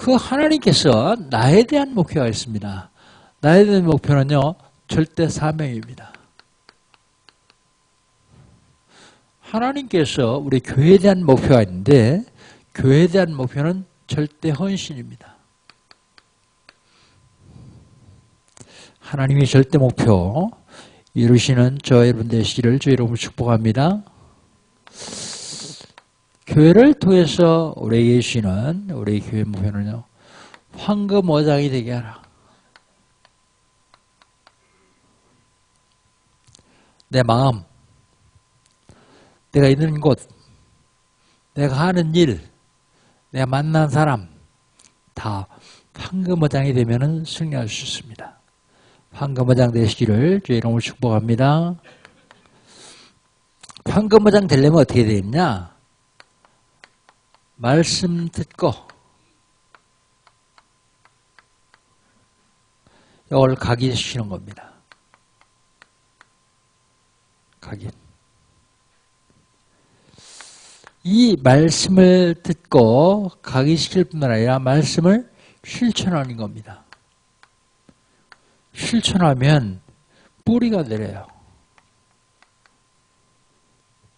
그 하나님께서 나에 대한 목표가 있습니다. 나에 대한 목표는요, 절대 사명입니다. 하나님께서 우리 교회에 대한 목표가 있는데 교회에 대한 목표는 절대 헌신입니다. 하나님의 절대 목표 이루시는 저 여러분 되시기를 주 이름으로 축복합니다. 교회를 통해서 우리에게 주시는 우리 교회 목표는요, 황금 어장이 되게 하라. 내 마음, 내가 있는 곳, 내가 하는 일, 내가 만난 사람 다 황금어장이 되면 승리할 수 있습니다. 황금어장 되시기를 주의 이름으로 축복합니다. 황금어장 되려면 어떻게 되겠냐? 말씀 듣고 이걸 각인시키는 겁니다. 각인. 이 말씀을 듣고 각인시킬 뿐만 아니라 말씀을 실천하는 겁니다. 실천하면 뿌리가 내려요.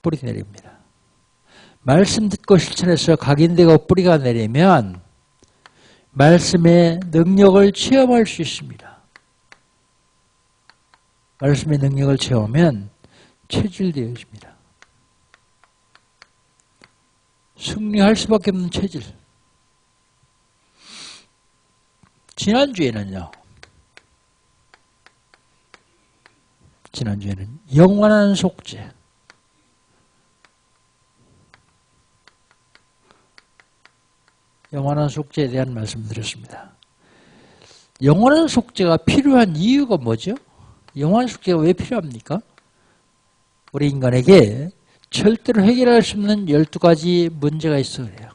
뿌리 내립니다. 말씀 듣고 실천해서 각인되고 뿌리가 내리면 말씀의 능력을 체험할 수 있습니다. 말씀의 능력을 체험하면 체질되어집니다. 승리할 수밖에 없는 체질. 지난주에는 영원한 속죄. 영원한 속죄에 대한 말씀을 드렸습니다. 영원한 속죄가 필요한 이유가 뭐죠? 영원한 속죄가 왜 필요합니까? 우리 인간에게 절대로 해결할 수 없는 12가지 문제가 있어 그래요.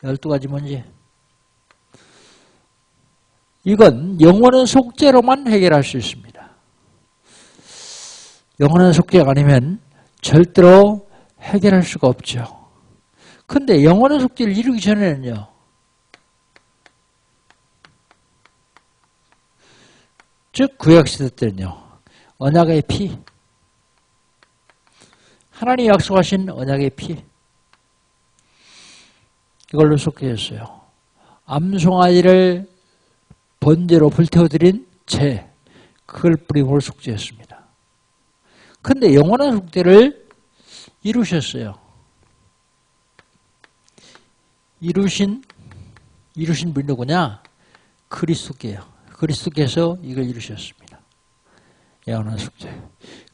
12가지 문제. 이건 영원한 속죄로만 해결할 수 있습니다. 영원한 속죄가 아니면 절대로 해결할 수가 없죠. 근데 영원한 속죄를 이루기 전에는요, 즉 구약시대 때는요, 언약의 피, 하나님이 약속하신 언약의 피, 이걸로 속죄했어요. 암송아지를 번제로 불태워드린 재, 그걸 뿌림으로 속죄했습니다. 근데 영원한 속죄를 이루셨어요. 이루신 분이 누구냐? 그리스도께요. 그리스도께서 이걸 이루셨습니다. 영원한 속죄.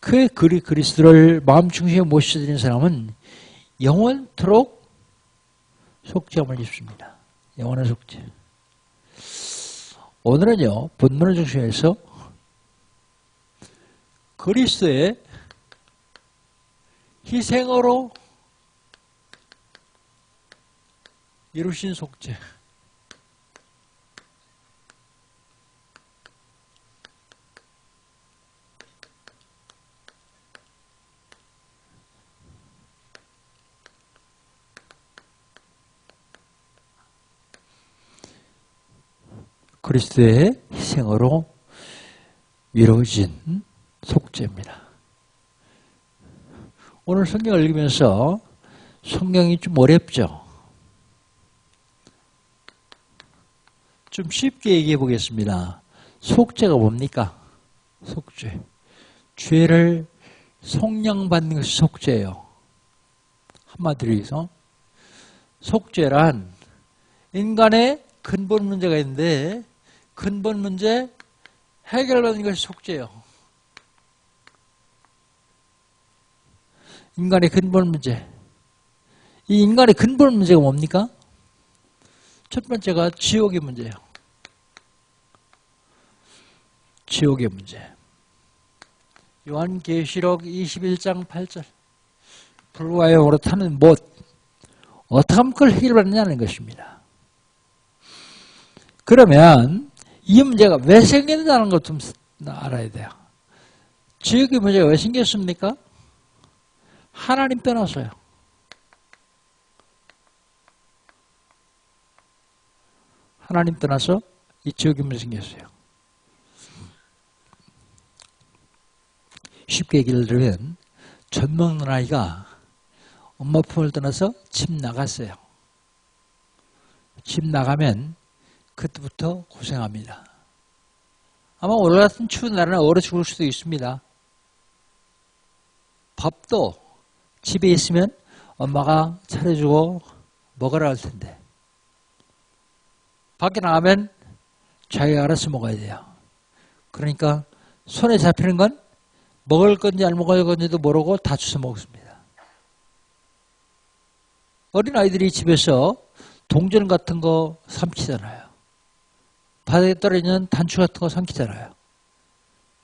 그 그리스도를 마음 중심에 모셔드린 사람은 영원토록 속죄함을 입습니다. 영원한 속죄. 오늘은요, 본문을 중심해서 그리스도의 희생으로 이루신 속죄. 그리스도의 희생으로 이루어진 속죄입니다. 오늘 성경을 읽으면서 성경이 좀 어렵죠? 좀 쉽게 얘기해 보겠습니다. 속죄가 뭡니까? 속죄. 죄를 속량받는 것이 속죄예요. 한마디로 해서 속죄란 인간의 근본 문제가 있는데 근본 문제 해결받는 것이 속죄예요. 인간의 근본 문제. 이 인간의 근본 문제가 뭡니까? 첫 번째가 지옥의 문제예요. 지옥의 문제. 요한계시록 21장 8절. 불과 영으로 타는 못. 어떻게 하면 그걸 해결받느냐는 것입니다. 그러면 이 문제가 왜 생겼다는 것 좀 알아야 돼요. 지옥의 문제가 왜 생겼습니까? 하나님 떠나서요. 하나님 떠나서 이 지옥이 생겼어요. 쉽게 얘기를 들으면 젖 먹는 아이가 엄마 품을 떠나서 집 나갔어요. 집 나가면 그때부터 고생합니다. 아마 오늘 같은 추운 날에는 얼어 죽을 수도 있습니다. 밥도 집에 있으면 엄마가 차려주고 먹으라 할 텐데 밖에 나가면 자기가 알아서 먹어야 돼요. 그러니까 손에 잡히는 건 먹을 건지 안 먹을 건지도 모르고 다 주워 먹습니다. 어린아이들이 집에서 동전 같은 거 삼키잖아요. 바닥에 떨어지는 단추 같은 거 삼키잖아요.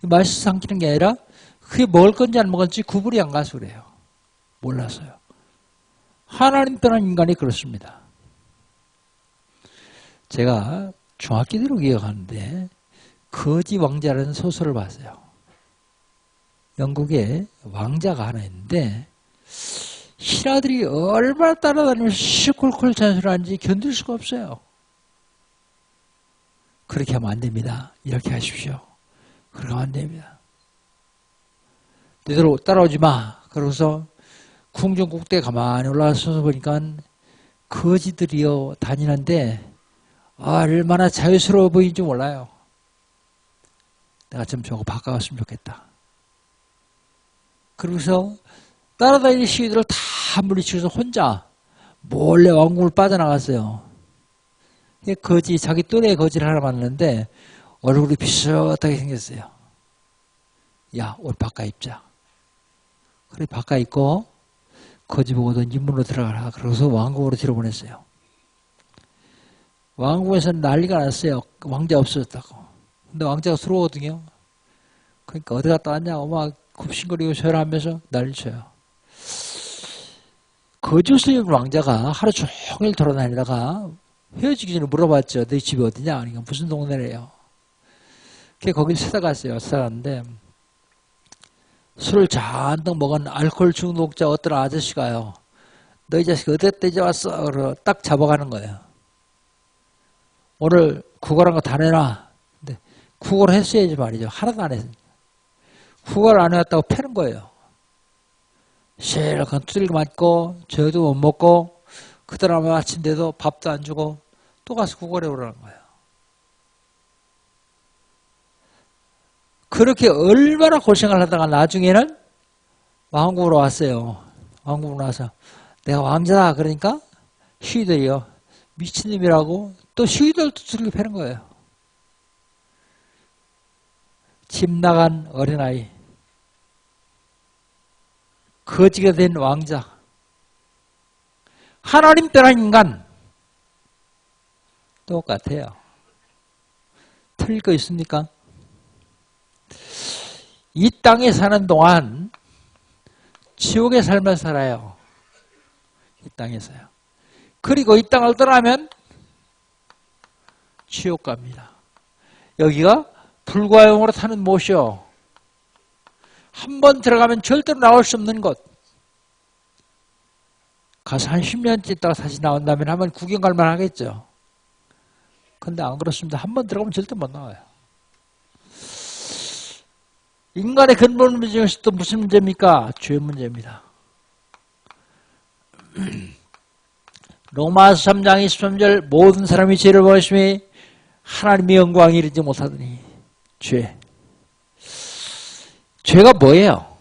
맛있어서 삼키는 게 아니라 그게 먹을 건지 안 먹을지 구분이 안 가서 그래요. 몰라서요. 하나님 떠난 인간이 그렇습니다. 제가 중학교 때로 기억하는데 거지 왕자라는 소설을 봤어요. 영국에 왕자가 하나 있는데 신하들이 얼마나 따라다니면서 시콜콜 잔소리하는지 견딜 수가 없어요. 그렇게 하면 안 됩니다. 이렇게 하십시오. 그렇게 하면 안 됩니다. 너희들 따라오지 마. 그러고서 궁정국대에 가만히 올라가서 보니까 거지들이요 다니는데 얼마나 자유스러워 보이는지 몰라요. 내가 좀 저거 바꿔갔으면 좋겠다. 그러고서 따라다니는 시위들을 다 물리치고서 혼자 몰래 왕궁을 빠져나갔어요. 거지, 자기 또래 거지를 하나 만났는데 얼굴이 비슷하게 생겼어요. 야, 옷 바꿔 입자. 그래, 바꿔 입고 거지 보고도 입문으로 들어가라. 그러고서 왕궁으로 들여보냈어요. 왕궁에서는 난리가 났어요. 왕자 없어졌다고. 근데 왕자가 들어오거든요. 그러니까 어디 갔다 왔냐고 막 굽신거리고 절하면서 난리쳐요. 거짓을 입은 왕자가 하루 종일 돌아다니다가 헤어지기 전에 물어봤죠. 너희 집이 어디냐? 그러니까 무슨 동네래요. 거길 찾아갔어요. 찾아갔는데 술을 잔뜩 먹은 알코올 중독자 어떤 아저씨가요. 너희 자식 어디다 떼져왔어? 그러고 딱 잡아가는 거예요. 오늘 구걸한 거 다 내놔. 근데 구걸을 했어야지 말이죠. 하나도 안 했어요. 구걸 안 해왔다고 패는 거예요. 실컷 두들겨 맞고 저도 못 먹고 그 다음에 아침인데도 밥도 안 주고 또 가서 구걸해 오라는 거예요. 그렇게 얼마나 고생을 하다가 나중에는 왕궁으로 왔어요. 왕궁으로 와서 내가 왕자다 그러니까 시위들이요. 미친놈이라고 또 시위들도 두들겨 패는 거예요. 집 나간 어린아이, 거지가 된 왕자, 하나님 떠난 인간 똑같아요. 틀릴 거 있습니까? 이 땅에 사는 동안 지옥의 삶을 살아요. 이 땅에서요. 그리고 이 땅을 떠나면 지옥 갑니다. 여기가 불과용으로 타는 못이요. 한 번 들어가면 절대로 나올 수 없는 곳. 가서 한 10년째 있다가 다시 나온다면 한번 구경 갈만 하겠죠. 근데 안 그렇습니다. 한 번 들어가면 절대 못 나와요. 인간의 근본 문제 중에서 또 무슨 문제입니까? 죄 문제입니다. 로마서 3장 23절 모든 사람이 죄를 범하심에 하나님의 영광에 이르지 못하더니 죄. 죄가 뭐예요?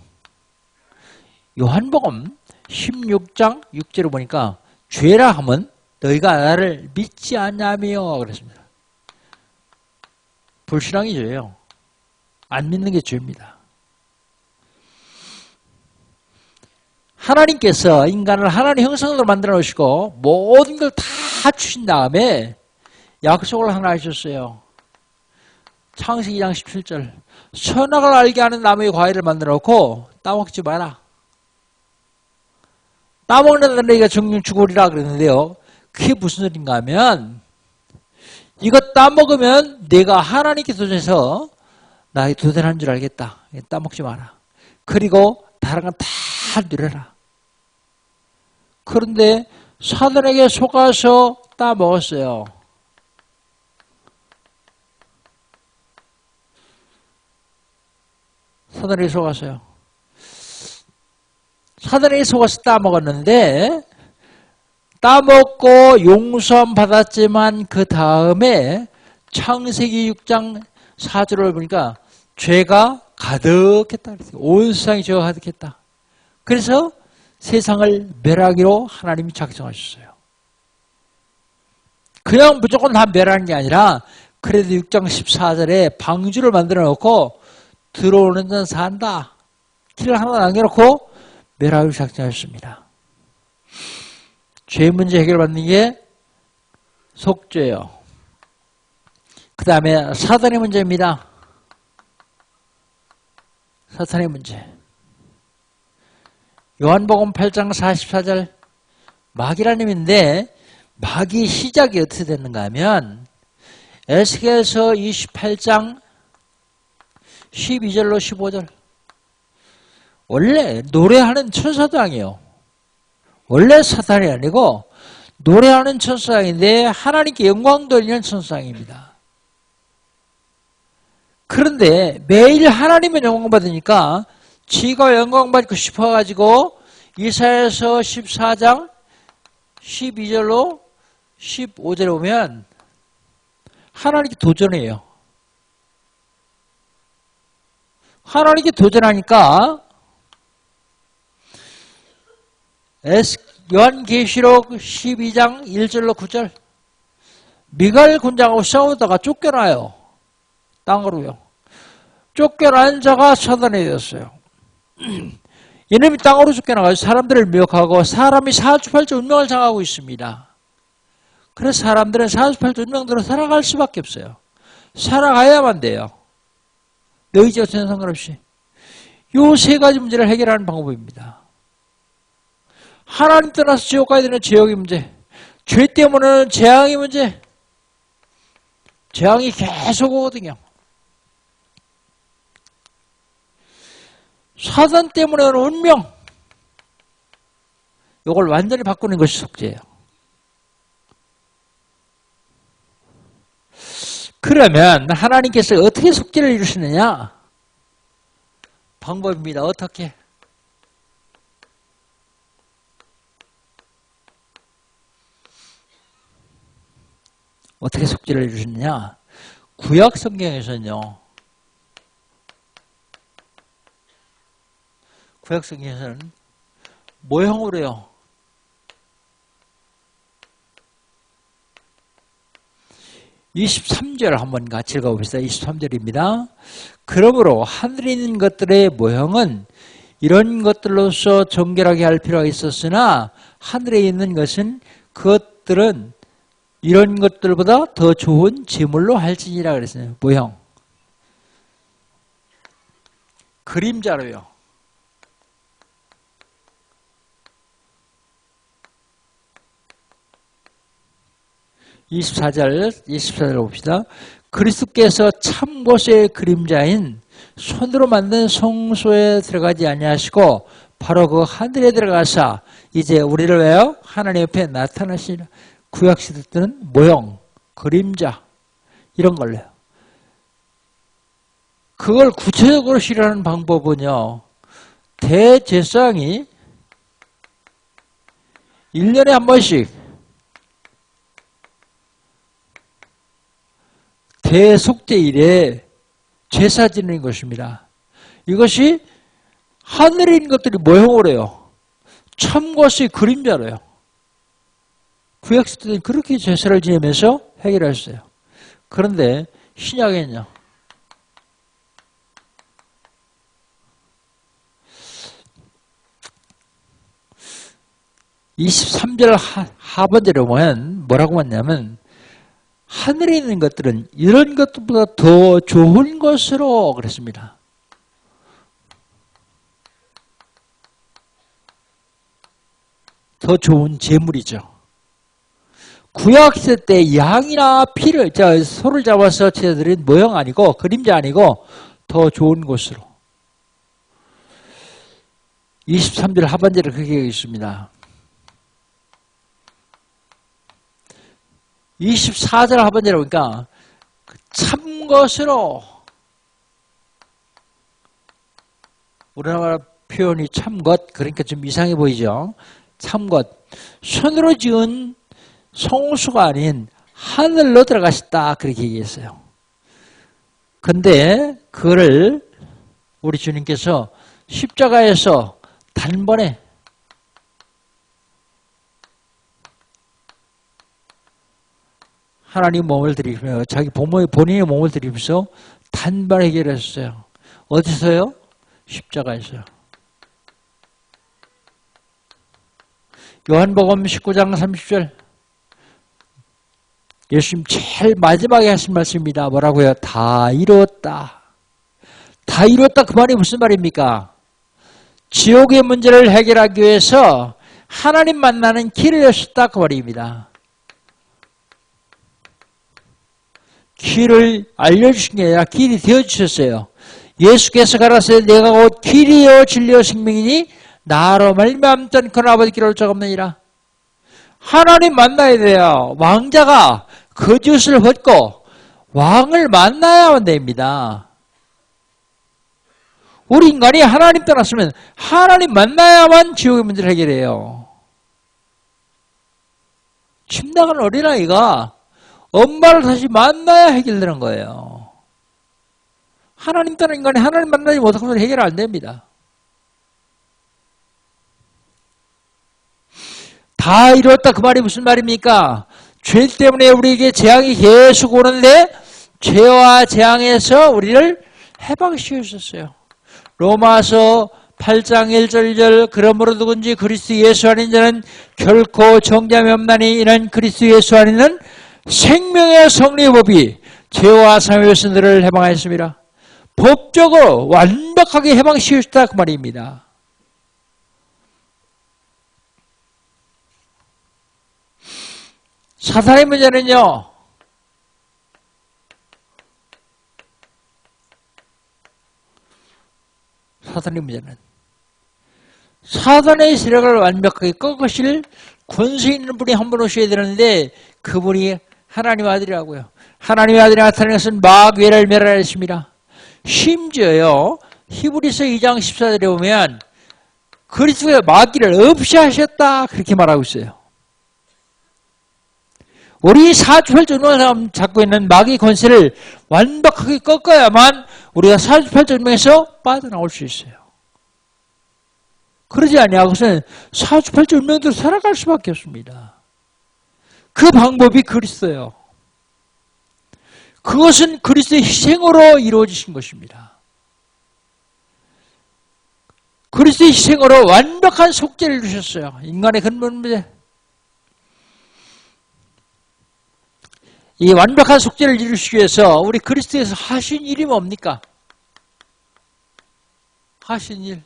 요한복음 16장 6절을 보니까 죄라 하면 너희가 나를 믿지 않냐며 그랬습니다. 불신앙이 죄예요. 안 믿는 게 죄입니다. 하나님께서 인간을 하나님의 형상으로 만들어 놓으시고 모든 걸 다 주신 다음에 약속을 하나 하셨어요. 창세기 2장 17절 선악을 알게 하는 나무의 과일을 만들어 놓고 따먹지 마라. 따먹는 너희가 정령 죽으리라 그랬는데요. 그게 무슨 소린가 하면 이거 따먹으면 내가 하나님께 도전해서 나의 도전한 줄 알겠다. 따먹지 마라. 그리고 다른 건 다 누려라. 그런데 사단에게 속아서 따먹었어요. 사단에게 속았어요. 사단에게 속아서 따먹었는데 따먹고 용서함 받았지만 그 다음에 창세기 6장 4절을 보니까 죄가 가득했다. 온 세상이 죄가 가득했다. 그래서 세상을 멸하기로 하나님이 작정하셨어요. 그냥 무조건 다 멸하는 게 아니라 그래도 6장 14절에 방주를 만들어 놓고 들어오는 자는 산다. 길을 하나 남겨놓고 멸하기로 작정하셨습니다. 죄 문제 해결받는 게 속죄요. 그 다음에 사단의 문제입니다. 사탄의 문제. 요한복음 8장 44절 마귀라는 의미인데 마귀 시작이 어떻게 됐는가 하면 에스겔서 28장 12절로 15절 원래 노래하는 천사도 아니에요. 원래 사탄이 아니고 노래하는 천사장인데 하나님께 영광 돌리는 천사장입니다. 그런데 매일 하나님의 영광 받으니까 지가 영광 받고 싶어가지고 이사야서 14장 12절로 15절에 보면 하나님께 도전해요. 하나님께 도전하니까 요한계시록 12장 1절로 9절 미가엘 군장하고 싸우다가 쫓겨나요. 땅으로요. 쫓겨난 자가 사단이 되었어요. 이놈이 땅으로 쫓겨나가서 사람들을 미혹하고 사람이 사주팔자 운명을 장하고 있습니다. 그래서 사람들은 사주팔자 운명대로 살아갈 수밖에 없어요. 살아가야만 돼요. 너희지와 전혀 상관없이. 요 세 가지 문제를 해결하는 방법입니다. 하나님 떠나서 지옥 가야 되는 죄악의 문제, 죄 때문에는 재앙의 문제, 재앙이 계속 오거든요. 사단 때문에는 운명, 이걸 완전히 바꾸는 것이 속죄예요. 그러면 하나님께서 어떻게 속죄를 이루시느냐? 방법입니다. 어떻게? 어떻게 속죄를 이루시느냐? 구약 성경에서는요. 구약 성경에서는 모형으로 해요. 23절 한번 같이 읽어봅시다. 23절입니다. 그러므로 하늘에 있는 것들의 모형은 이런 것들로서 정결하게 할 필요가 있었으나 하늘에 있는 것은 그것들은 이런 것들보다 더 좋은 제물로 할지니라 그랬어요. 모형. 그림자로요. (24절) 봅시다. 그리스도께서 참고서의 그림자인 손으로 만든 성소에 들어가지 아니하시고 바로 그 하늘에 들어가사 이제 우리를 왜요? 하나님 옆에 나타나시라. 구약시대 때는 모형, 그림자 이런 걸로요. 그걸 구체적으로 실현하는 방법은요. 대제사장이 1년에 한 번씩 대속죄일에 제사 지내는 것입니다. 이것이 하늘에 있는 것들이 모형으로 해요. 참것이 그림자로요. 구약시대 때는 그렇게 제사를 지내면서 해결했어요. 그런데 신약에는요. (23절) 하반절에 보면 뭐라고 했냐면 하늘에 있는 것들은 이런 것들보다 더 좋은 것으로 그랬습니다. 더 좋은 제물이죠. 구약시대 때 양이나 피를 소를 잡아서 제사드린 모형 아니고 그림자 아니고 더 좋은 것으로. 23절 하반절에 그렇게 있습니다. 24절 하반절에 보니까 참 것으로 우리나라 표현이 참것, 그러니까 좀 이상해 보이죠? 참것. 손으로 지은 성수가 아닌 하늘로 들어가셨다. 그렇게 얘기했어요. 근데 그거를 우리 주님께서 십자가에서 단번에 하나님 몸을 들이며 자기 본인의 몸을 들이면서 단번에 해결했어요. 어디서요? 십자가에서요. 요한복음 19장 30절 예수님 제일 마지막에 하신 말씀입니다. 뭐라고요? 다 이루었다. 다 이루었다 그 말이 무슨 말입니까? 지옥의 문제를 해결하기 위해서 하나님 만나는 길을 여셨다 그 말입니다. 길을 알려주신 게 아니라 길이 되어주셨어요. 예수께서 가라사대 내가 곧 길이요 진리요 생명이니 나로 말미암지 않고는 아버지 길을 올 자가 없느니라. 하나님 만나야 돼요. 왕자가 거짓을 벗고 왕을 만나야만 됩니다. 우리 인간이 하나님 떠났으면 하나님 만나야만 지옥의 문제를 해결해요. 집 나간 어린아이가 엄마를 다시 만나야 해결되는 거예요. 하나님 떠난 인간이 하나님 만나지 못하면 해결 안 됩니다. 다 이뤘다 그 말이 무슨 말입니까? 죄 때문에 우리에게 재앙이 계속 오는데 죄와 재앙에서 우리를 해방시켜 주셨어요. 로마서 8장 1절 2절 그러므로 누군지 그리스도 예수 안인 자는 결코 정죄함이 없나니 이는 그리스도 예수 안에는 생명의 성리의 법이 죄와 사망에서 너를 해방하였습니다. 법적으로 완벽하게 해방시켜 주셨다 그 말입니다. 사탄의 문제는요. 사탄의 문제는 사탄의 세력을 완벽하게 꺾으실 권세 있는 분이 한 분 오셔야 되는데 그분이 하나님의 아들이라고요. 하나님의 아들이 나타나는 것은 마귀를 멸하였습니다. 심지어요. 히브리서 2장 14절에 보면 그리스도의 마귀를 없이 하셨다 그렇게 말하고 있어요. 우리 사주팔절명에서 잡고 있는 마귀 권세를 완벽하게 꺾어야만 우리가 사주팔절명에서 빠져나올 수 있어요. 그러지 아니하고서는 사주팔절명대로 살아갈 수밖에 없습니다. 그 방법이 그리스도예요. 그것은 그리스도의 희생으로 이루어지신 것입니다. 그리스도의 희생으로 완벽한 속죄를 주셨어요. 인간의 근본 문제. 이 완벽한 속죄를 이루시기 위해서 우리 그리스도에서 하신 일이 뭡니까? 하신 일.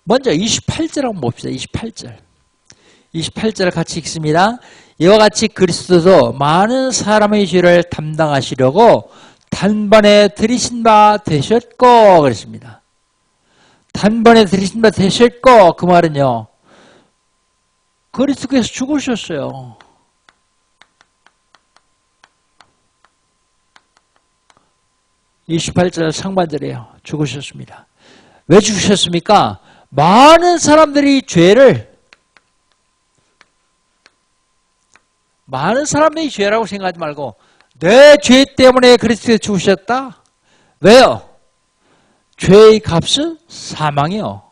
먼저 28절 한번 봅시다. 28절. 28절 같이 읽습니다. 이와 같이 그리스도도 많은 사람의 죄를 담당하시려고 단번에 들이신 바 되셨고 그랬습니다. 단번에 들이신 바 되셨고 그 말은요. 그리스도께서 죽으셨어요. (28절) 상반절이에요. 죽으셨습니다. 왜 죽으셨습니까? 많은 사람들이 많은 사람들이 죄라고 생각하지 말고 내 죄 때문에 그리스도께서 죽으셨다. 왜요? 죄의 값은 사망이요.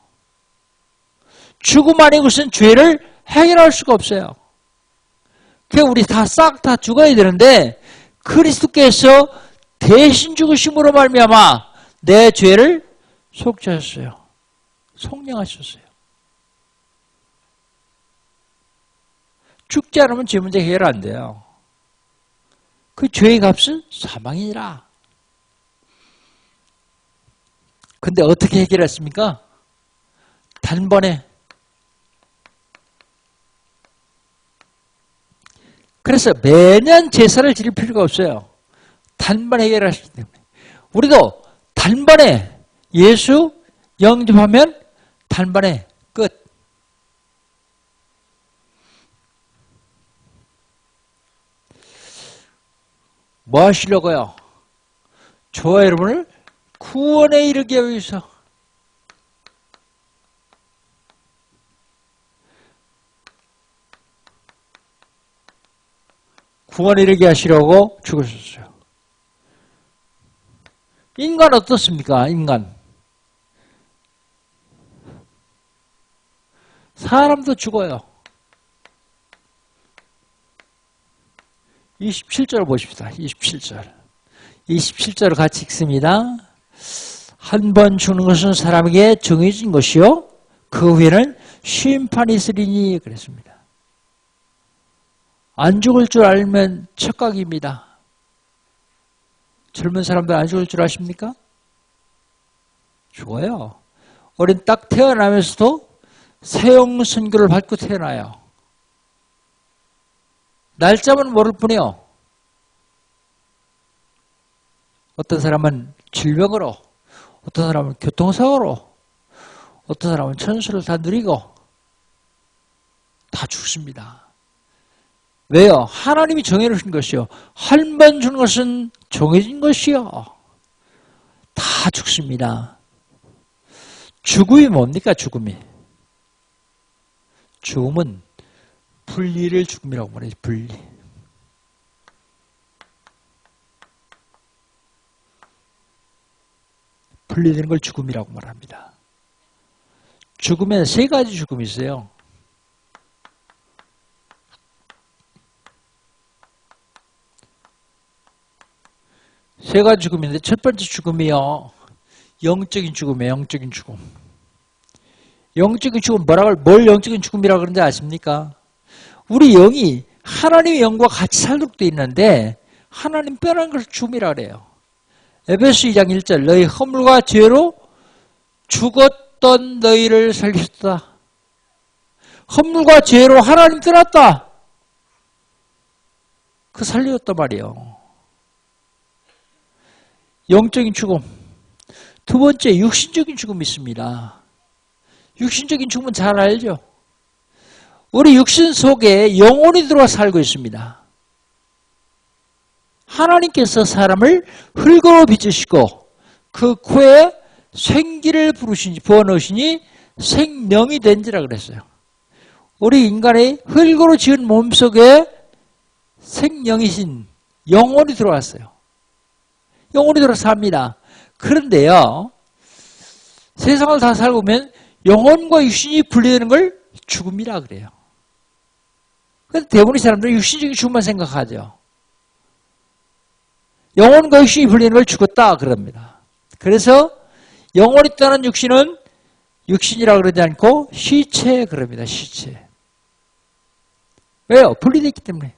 죽음 아닌 것은 죄를 해결할 수가 없어요. 그래서 우리 싹 다 죽어야 되는데 그리스도께서 대신 죽으심으로 말미암아 내 죄를 속죄하셨어요. 속량하셨어요. 죽지 않으면 죄 문제 해결 안 돼요. 그 죄의 값은 사망이니라. 근데 어떻게 해결했습니까? 단번에. 그래서 매년 제사를 지를 필요가 없어요. 단번에 해결하시기 때문에. 우리도 단번에 예수 영접하면 단번에 끝. 뭐 하시려고요? 저와 여러분을 구원에 이르게 하기 위해서 구원에 이르게 하시려고 죽으셨어요. 인간 어떻습니까? 인간. 사람도 죽어요. 27절 보십시다. 27절. 27절을 같이 읽습니다. 한 번 죽는 것은 사람에게 정해진 것이요 그 후에는 심판이 있으리니 그랬습니다. 안 죽을 줄 알면 착각입니다. 젊은 사람들 안 죽을 줄 아십니까? 죽어요. 어린 딱 태어나면서도 세영 선교를 받고 태어나요. 날짜만 모를 뿐이요. 어떤 사람은 질병으로, 어떤 사람은 교통사고로, 어떤 사람은 천수를 다 누리고 다 죽습니다. 왜요? 하나님이 정해놓으신 것이요. 한 번 주는 것은 정해진 것이요. 다 죽습니다. 죽음이 뭡니까? 죽음이. 죽음은 분리를 죽음이라고 말해요. 분리. 분리되는 걸 죽음이라고 말합니다. 죽음에는 세 가지 죽음이 있어요. 세 가지 죽음인데 첫 번째 죽음이요. 영적인 죽음이에요. 영적인 죽음. 영적인 죽음 뭘 영적인 죽음이라고 그러는지 아십니까? 우리 영이 하나님의 영과 같이 살도록 되어 있는데 하나님 빼놓은 것을 죽음이라고 그래요. 에베소 2장 1절 너희 허물과 죄로 죽었던 너희를 살리셨다. 허물과 죄로 하나님 떠났다. 그 살리셨단 말이에요. 영적인 죽음. 두 번째 육신적인 죽음이 있습니다. 육신적인 죽음은 잘 알죠. 우리 육신 속에 영혼이 들어와 살고 있습니다. 하나님께서 사람을 흙으로 빚으시고 그 코에 생기를 부어넣으시니 생명이 된지라 그랬어요. 우리 인간의 흙으로 지은 몸속에 생명이신 영혼이 들어왔어요. 영혼이 들어서 삽니다. 그런데요, 세상을 다 살고 보면 영혼과 육신이 분리되는 걸 죽음이라 그래요. 그런데 대부분의 사람들은 육신적인 죽음만 생각하죠. 영혼과 육신이 분리되는 걸 죽었다 그럽니다. 그래서 영혼이 떠난 육신은 육신이라고 그러지 않고 시체 그럽니다. 시체. 왜요? 분리됐기 때문에.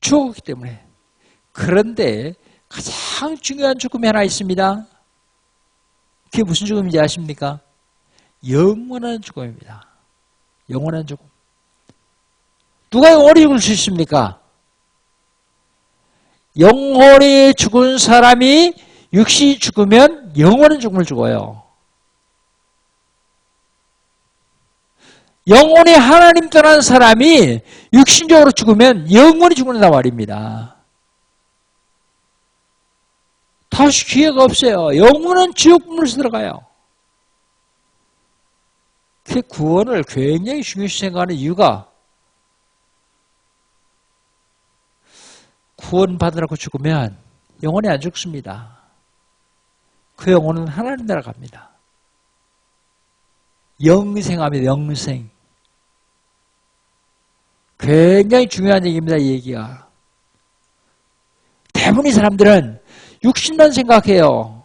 죽었기 때문에. 그런데 가장 중요한 죽음이 하나 있습니다. 그게 무슨 죽음인지 아십니까? 영원한 죽음입니다. 영원한 죽음. 누가 영원히 죽을 수 있습니까? 영혼이 죽은 사람이 육신이 죽으면 영원한 죽음을 죽어요. 영혼이 하나님 떠난 사람이 육신적으로 죽으면 영원히 죽는단 말입니다. 다시 기회가 없어요. 영혼은 지옥문에서 들어가요. 그 구원을 굉장히 중요시 생각하는 이유가 구원받으라고 죽으면 영혼이 안 죽습니다. 그 영혼은 하나님 나라 갑니다. 영생합니다. 영생. 굉장히 중요한 얘기입니다. 이 얘기가. 대부분의 사람들은 육신만 생각해요.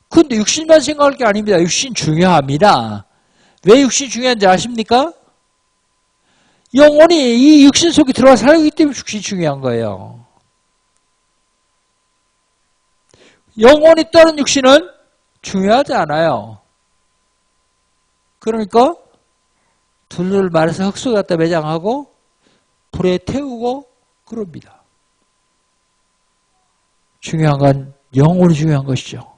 그런데 육신만 생각할 게 아닙니다. 육신 중요합니다. 왜 육신이 중요한지 아십니까? 영혼이 이 육신 속에 들어와 살기 때문에 육신이 중요한 거예요. 영혼이 떠는 육신은 중요하지 않아요. 그러니까 둘을 말해서 흙속에 갖다 매장하고 불에 태우고 그럽니다. 중요한 건 영혼이 중요한 것이죠.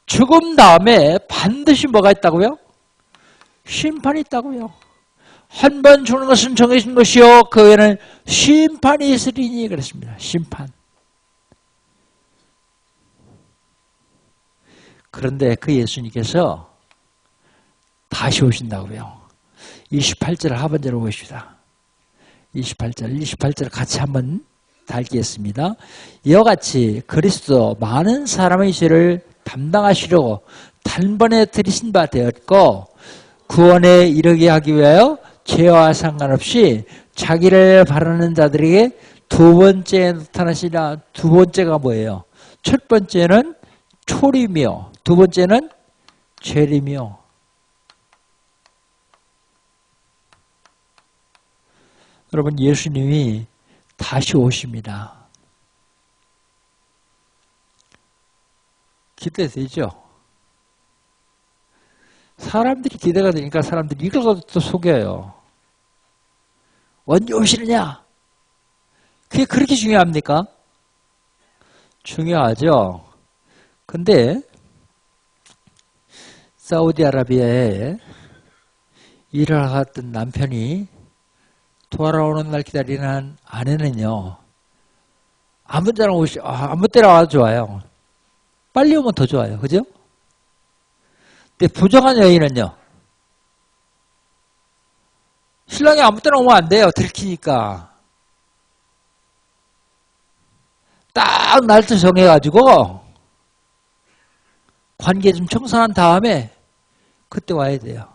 죽음 다음에 반드시 뭐가 있다고요? 심판이 있다고요. 한 번 죽는 것은 정해진 것이요 그 외에는 심판이 있으리니 그랬습니다. 심판. 그런데 그 예수님께서 다시 오신다고요. 28절 하반절을 보십시다. 28절 같이 한번 달기겠습니다. 이와 같이 그리스도 많은 사람의 죄를 담당하시려고 단번에 들이신 바 되었고 구원에 이르게 하기 위하여 죄와 상관없이 자기를 바라는 자들에게 두 번째 나타나시라. 두 번째가 뭐예요? 첫 번째는 초림이요. 두 번째는 죄림이요. 여러분, 예수님이 다시 오십니다. 기대되죠? 사람들이 기대가 되니까 사람들이 이걸 또 속여요. 언제 오시느냐? 그게 그렇게 중요합니까? 중요하죠. 근데 사우디아라비아에 일을 갔던 남편이 돌아오는 날 기다리는 아내는요, 아무 때나 와도 좋아요. 빨리 오면 더 좋아요. 그죠? 근데 부정한 여인은요, 신랑이 아무 때나 오면 안 돼요. 들키니까. 딱 날짜 정해가지고 관계 좀 청산한 다음에 그때 와야 돼요.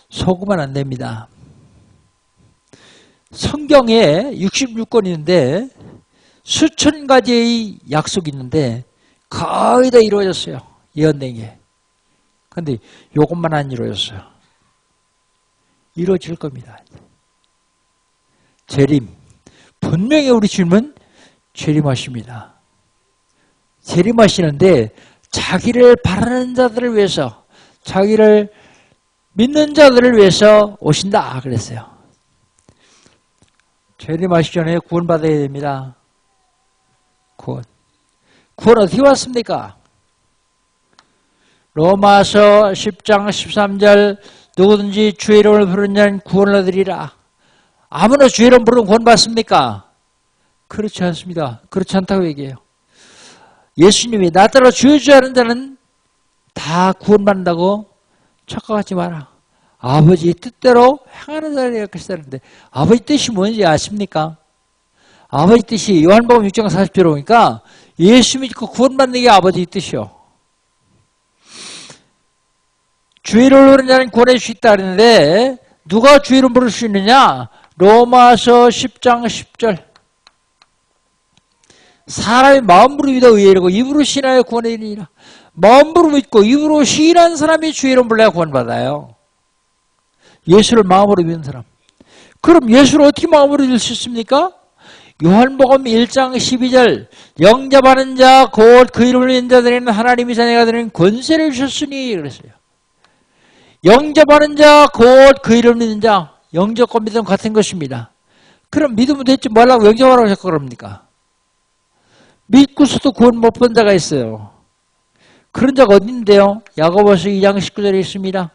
속으면 안 됩니다. 성경에 66권 있는데 수천 가지의 약속이 있는데 거의 다 이루어졌어요. 예언된 게. 그런데 이것만 안 이루어졌어요. 이루어질 겁니다. 재림. 분명히 우리 주님은 재림하십니다. 재림하시는데 자기를 바라는 자들을 위해서, 자기를 믿는 자들을 위해서 오신다 그랬어요. 재림하시기 전에 구원받아야 됩니다. 구원 어떻게 왔습니까? 로마서 10장 13절 누구든지 주의 이름을 부르는 자는 구원을 얻으리라. 아무나 주의 이름 부르면 구원받습니까? 그렇지 않습니다. 그렇지 않다고 얘기해요. 예수님이 나 따라 주여 주여 하는 자는 다 구원받는다고 착각하지 마라. 아버지 뜻대로 행하는 자를 것이라는데 아버지 뜻이 뭔지 아십니까? 아버지 뜻이 요한복음 6장 40절에 보니까 예수 믿고 구원받는 게 아버지 뜻이요. 주의 이름을 부르는 자는 구원할 수 있다 그랬는데 누가 주의 이름 부를 수 있느냐? 로마서 10장 10절. 사람이 마음으로 믿어 의에 이르고 입으로 신하여 구원에 이르니라. 마음으로 믿고 입으로 시인한 사람이 주의 이름 불러야 구원받아요. 예수를 마음으로 믿는 사람. 그럼 예수를 어떻게 마음으로 믿을 수 있습니까? 요한복음 1장 12절 영접하는 자 곧 그 이름을 믿는 자들에게는 하나님의 자녀가 되는 권세를 주셨으니 그랬어요. 영접하는 자 곧 그 이름을 믿는 자, 영접과 믿음 같은 것입니다. 그럼 믿으면 됐지 뭐라고 영접하라고 자꾸 그럽니까? 믿고서도 구원 못 본 자가 있어요. 그런 자가 어디 있는데요? 야고보서 2장 19절에 있습니다.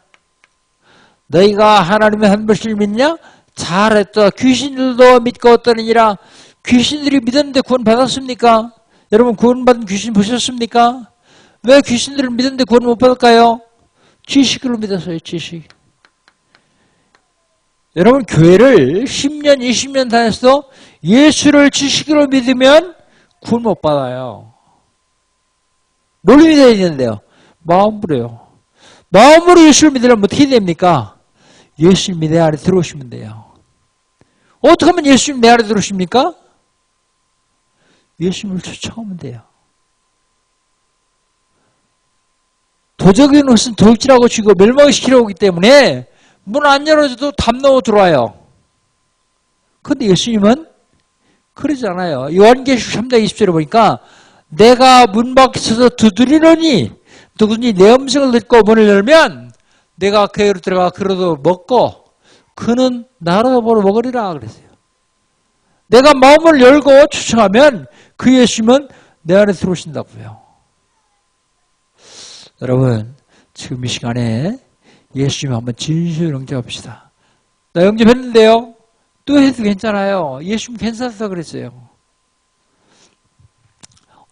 너희가 하나님의 한 분을 믿냐? 잘했다. 귀신들도 믿고 어떠느니라. 귀신들이 믿었는데 구원 받았습니까? 여러분 구원 받은 귀신 보셨습니까? 왜 귀신들을 믿었는데 구원 못 받을까요? 지식으로 믿었어요. 지식. 여러분 교회를 10년 20년 다녔어도 예수를 지식으로 믿으면 구원 못 받아요. 뭘 믿어야 되는데요? 마음으로요. 마음으로 예수를 믿으려면 어떻게 됩니까? 예수님이 내 안에 들어오시면 돼요. 어떻게 하면 예수님 내 안에 들어오십니까? 예수님을 초청하면 돼요. 도적인 것은 도둑질하고 죽이고 멸망시키려고 오기 때문에 문 안 열어줘도 담 넣어 들어와요. 그런데 예수님은 그러지 않아요. 요한계시록 3장 20절에 보니까 내가 문 밖에 서서 두드리노니 누구든지 내 음성을 듣고 문을 열면 내가 그에게로 들어가 그로도 먹고 그는 나로 보러 먹으리라 그랬어요. 내가 마음을 열고 초청하면 그 예수님은 내 안에 들어오신다고요. 여러분 지금 이 시간에 예수님 한번 진실로 영접합시다. 나 영접했는데요. 또 해도 괜찮아요. 예수님 괜찮아서 그랬어요.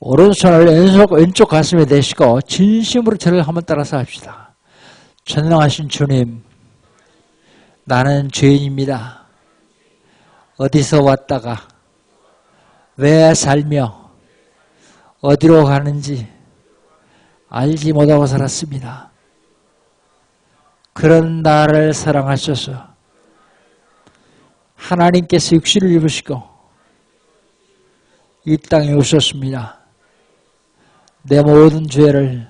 오른손을 왼쪽 가슴에 대시고 진심으로 저를 한번 따라서 합시다. 전능하신 주님, 나는 죄인입니다. 어디서 왔다가 왜 살며 어디로 가는지 알지 못하고 살았습니다. 그런 나를 사랑하셔서 하나님께서 육신을 입으시고 이 땅에 오셨습니다. 내 모든 죄를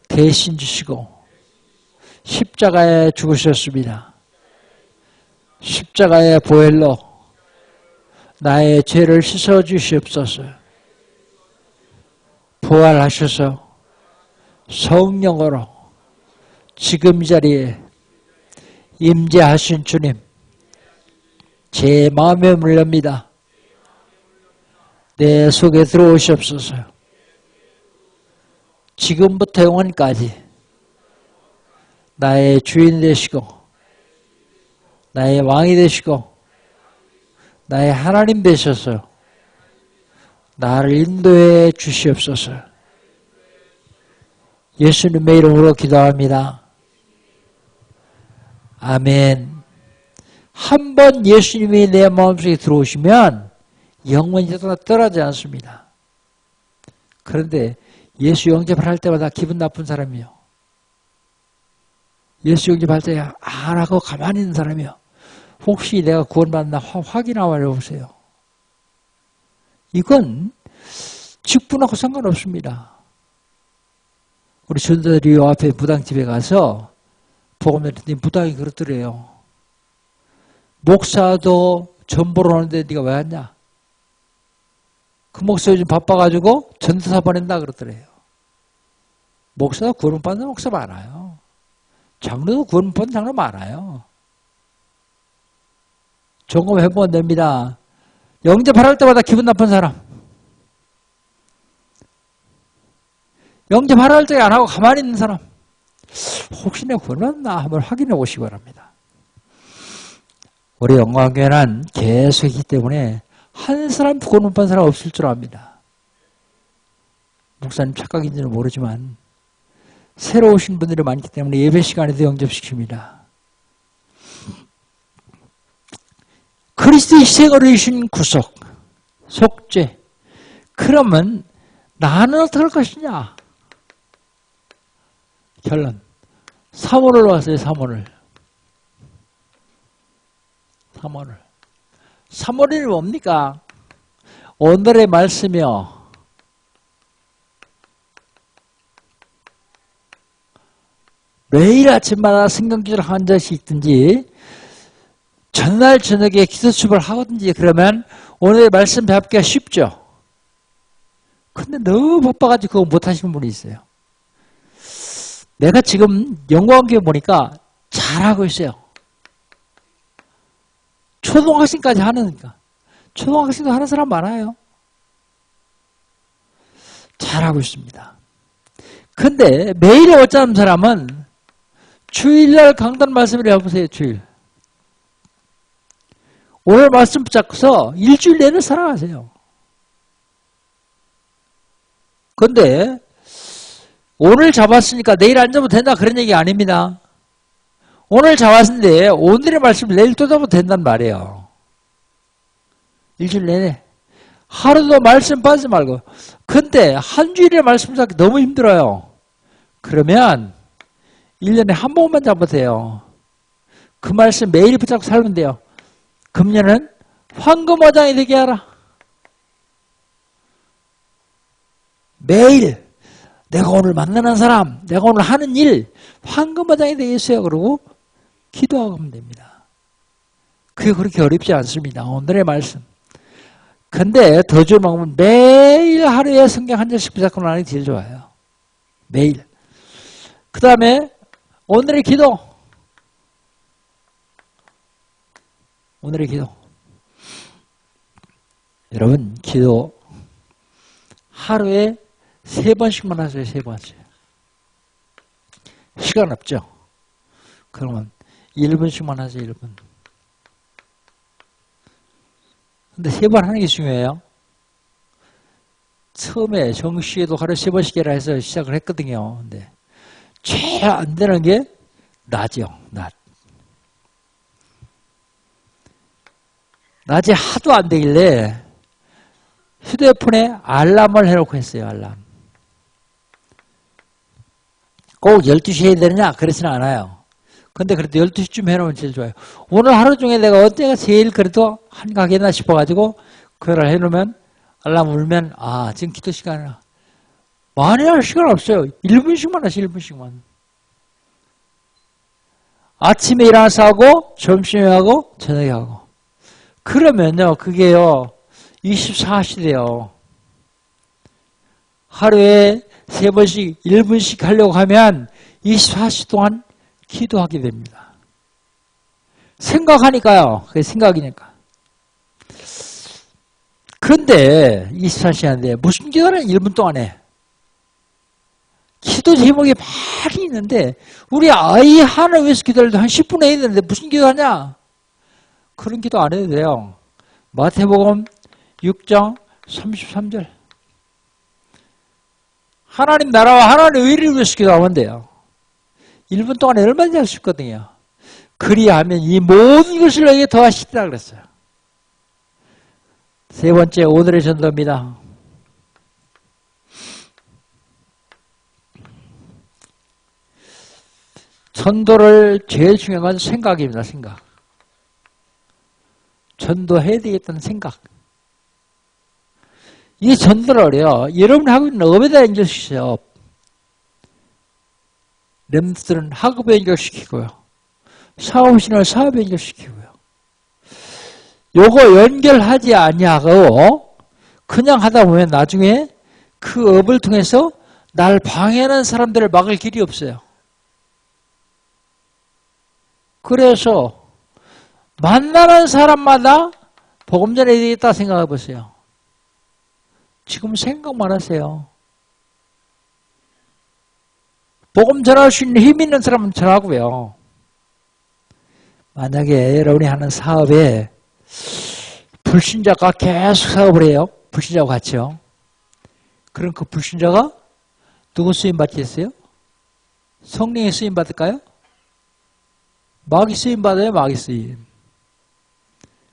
대신 지시고 십자가에 죽으셨습니다. 십자가의 보혈로 나의 죄를 씻어 주시옵소서. 부활하셔서 성령으로 지금 이 자리에 임재하신 주님, 제 마음에 물렵니다. 내 속에 들어오시옵소서. 지금부터 영원까지 나의 주인 되시고 나의 왕이 되시고 나의 하나님 되셔서 나를 인도해 주시옵소서. 예수님의 이름으로 기도합니다. 아멘. 한번 예수님이 내 마음속에 들어오시면 영원히 떠나지 않습니다. 그런데 예수 영접을 할 때마다 기분 나쁜 사람이요. 예수 영접할 때 안 하고 가만히 있는 사람이요. 혹시 내가 구원받나 확인하고 해보세요. 이건 직분하고 상관없습니다. 우리 전도들이 요 앞에 무당집에 가서 복음 들었더니 무당이 그렇더래요. 목사도 전 보러 오는데 네가 왜 왔냐? 그 목사 요즘 바빠가지고 전도사 보낸다 그러더래요. 목사도 구원받는 목사 많아요. 장로도 구원받는 장로 많아요. 점검해보면 됩니다. 영접할 때마다 기분 나쁜 사람. 영접할 때 안 하고 가만히 있는 사람. 혹시 내가 구원받나 한번 확인해 보시기 바랍니다. 우리 영광교회는 계속 있기 때문에 한 사람도 구원받은 사람 없을 줄 압니다. 목사님 착각인지는 모르지만 새로 오신 분들이 많기 때문에 예배 시간에도 영접시킵니다. 그리스도의 희생으로 이루신 구속, 속죄. 그러면 나는 어떻게 할 것이냐? 결론. 사모를 왔어요, 사모를. 사모는 뭡니까? 오늘의 말씀이요. 매일 아침마다 성경기도를 한 절씩 읽든지 전날 저녁에 기도수업을 하거든지 그러면 오늘의 말씀 배우기가 쉽죠. 근데 너무 바빠가지고 그거 못하시는 분이 있어요. 내가 지금 영광교회 보니까 잘하고 있어요. 초등학생까지 하니까. 초등학생도 하는 사람 많아요. 잘하고 있습니다. 근데 매일 어쩌는 사람은 주일날 강단 말씀을 해보세요. 주일. 오늘 말씀 붙잡고서 일주일 내내 살아가세요. 근데 오늘 잡았으니까 내일 안 잡아도 된다 그런 얘기 아닙니다. 오늘 잡았는데 오늘의 말씀을 내일 또 잡아도 된단 말이에요. 일주일 내내. 하루도 말씀 빠지지 말고. 근데 한 주일의 말씀 잡기 너무 힘들어요. 그러면 1년에 한 번만 잡으세요. 그 말씀 매일 붙잡고 살면 돼요. 금년은 황금어장이 되게 하라. 매일 내가 오늘 만나는 사람, 내가 오늘 하는 일 황금어장이 되겠어요. 그러고 기도하고 하면 됩니다. 그게 그렇게 어렵지 않습니다. 오늘의 말씀. 근데 더 좋은 방법은 매일 하루에 성경 한 절씩 붙잡고 나는 게 제일 좋아요. 매일. 그 다음에 오늘의 기도. 오늘의 기도. 여러분 기도 하루에 3번씩만 하세요. 3번씩. 시간 없죠? 그러면 1분씩만 하세요. 1분. 근데 3번 하는 게 중요해요. 처음에 정시에도 하루 3번씩 해라 해서 시작을 했거든요. 근데 제일 안 되는 게 낮이요. 낮에 하도 안 되길래 휴대폰에 알람을 해놓고 했어요. 알람. 꼭 12시에 해야 되느냐? 그렇지는 않아요. 근데 그래도 12시쯤 해놓으면 제일 좋아요. 오늘 하루 중에 내가 어때가 제일 그래도 한가하겠나 싶어가지고 그걸 해놓으면 알람 울면 지금 기도 시간이라. 많이 할 시간 없어요. 1분씩만 하세요. 1분씩만. 아침에 일어나서 하고 점심에 하고 저녁에 하고. 그러면요. 그게요. 24시 돼요. 하루에 3번씩 1분씩 하려고 하면 24시 동안 기도하게 됩니다. 생각하니까요. 그게 생각이니까. 그런데 24시간인데 무슨 기도는 1분 동안에 기도 제목이 많이 있는데 우리 아이 하나 위해서 기도를 한 10분 해야 되는데 무슨 기도하냐? 그런 기도 안 해도 돼요. 마태복음 6장 33절 하나님 나라와 하나님 의를 위해서 기도하면 돼요. 1분 동안에 얼마든지 할 수 있거든요. 그리하면 이 모든 것을 너에게 더하시리라 그랬어요. 세 번째 오늘의 전도입니다. 전도를 제일 중요한 건 생각입니다. 생각. 전도해야 되겠다는 생각. 이 전도를요. 여러분이 하고 있는 업에다 연결시켜요. 렘들은 학업에 연결시키고요. 사업신을 사업에 연결시키고요. 요거 연결하지 아니하고 그냥 하다 보면 나중에 그 업을 통해서 날 방해하는 사람들을 막을 길이 없어요. 그래서 만나는 사람마다 복음 전해야 되겠다 생각해 보세요. 지금 생각만 하세요. 복음 전할 수 있는 힘 있는 사람은 전하고요. 만약에 여러분이 하는 사업에 불신자가 계속 사업을 해요. 불신자와 같이요. 그럼 그 불신자가 누구 쓰임 받겠어요? 성령의 쓰임 받을까요? 마귀 쓰임 받아요. 마귀 쓰임.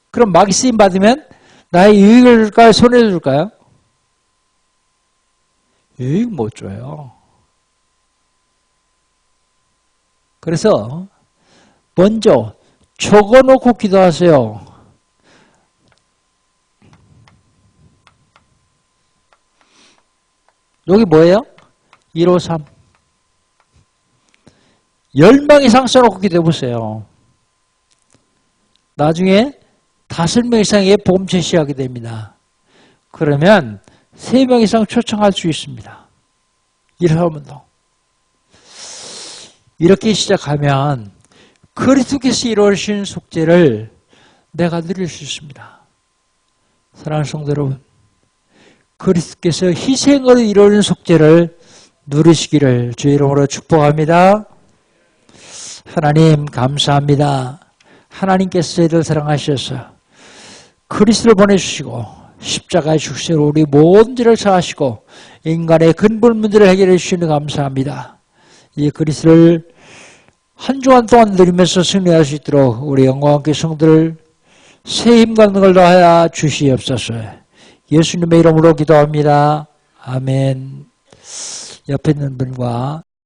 그럼 마귀 쓰임 받으면 나의 유익을 줄까요? 손해를 줄까요? 유익 못 줘요. 그래서 먼저 적어놓고 기도하세요. 여기 뭐예요? 153. 10명 이상 써놓고 기도해보세요. 나중에 5명 이상의 복음 제시하게 됩니다. 그러면 3명 이상 초청할 수 있습니다. 이렇게 하면 더. 이렇게 시작하면 그리스도께서 이루어진 속죄를 내가 누릴 수 있습니다. 사랑하는 성도 여러분, 그리스도께서 희생으로 이루어진 속죄를 누리시기를 주의 이름으로 축복합니다. 하나님 감사합니다. 하나님께서 저희를 사랑하셔서 그리스도를 보내주시고 십자가에 죽으시고 우리 모든 죄를 사하시고 인간의 근본 문제를 해결해 주시는 감사합니다. 이 그리스도를 한 주간 동안 누리면서 승리할 수 있도록 우리 영광함께 성도를 새 힘과 능을 더하여 주시옵소서. 예수님의 이름으로 기도합니다. 아멘. 옆에 있는 분과